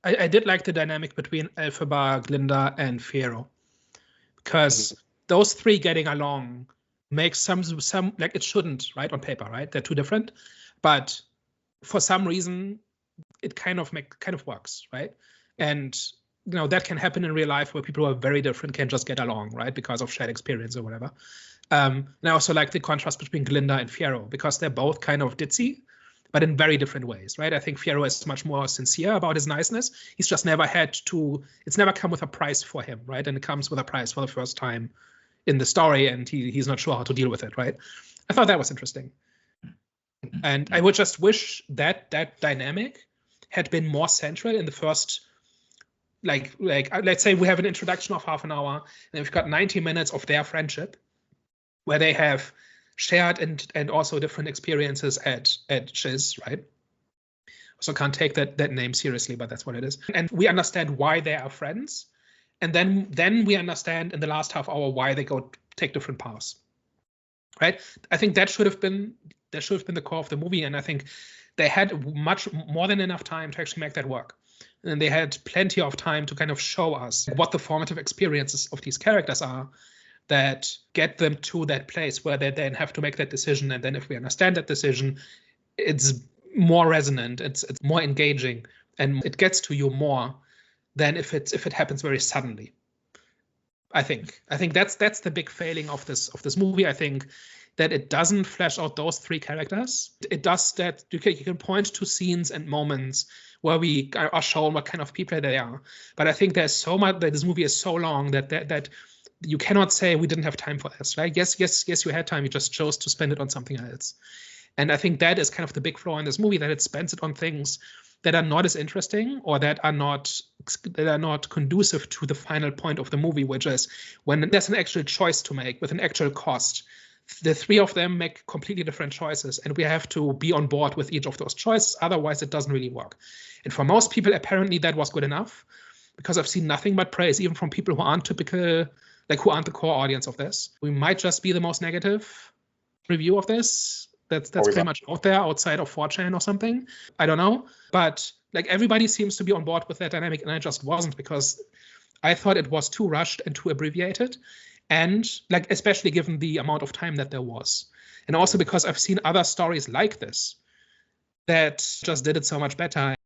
I did like the dynamic between Elpheba, Glinda, and Fiyero, because those three getting along makes some like it shouldn't, right, on paper, right? They're too different, but for some reason it kind of works, right? And that can happen in real life where people who are very different can just get along, right, because of shared experience or whatever. And I also like the contrast between Glinda and Fiyero, because they're both kind of ditzy, but in very different ways, right? I think Fiyero is much more sincere about his niceness. He's just never it's never come with a price for him, right? And it comes with a price for the first time in the story, and he's not sure how to deal with it, right? I thought that was interesting. And I would just wish that dynamic had been more central in the first, like let's say we have an introduction of half an hour, and we've got 90 minutes of their friendship, where they have shared and also different experiences at Shiz, right? So can't take that name seriously, but that's what it is. And we understand why they are friends, and then we understand in the last half hour why they go take different paths, right? I think that should have been the core of the movie, and I think they had much more than enough time to actually make that work. And they had plenty of time to kind of show us what the formative experiences of these characters are that get them to that place where they then have to make that decision. And then if we understand that decision, it's more resonant, it's more engaging, and it gets to you more than if it happens very suddenly. I think that's the big failing of this movie. I think that it doesn't flesh out those three characters. It does that. You can point to scenes and moments where we are shown what kind of people they are. But I think there's so much that this movie is so long that you cannot say we didn't have time for this, right? Yes, you had time. You just chose to spend it on something else. And I think that is kind of the big flaw in this movie, that it spends it on things that are not as interesting or that are not conducive to the final point of the movie, which is when there's an actual choice to make with an actual cost. The three of them make completely different choices, and we have to be on board with each of those choices. Otherwise, it doesn't really work. And for most people, apparently that was good enough, because I've seen nothing but praise, even from people who aren't typical, like who aren't the core audience of this. We might just be the most negative review of this. That's pretty much out there outside of 4chan or something. I don't know. But like everybody seems to be on board with that dynamic, and I just wasn't, because I thought it was too rushed and too abbreviated. And like, especially given the amount of time that there was. And also because I've seen other stories like this that just did it so much better.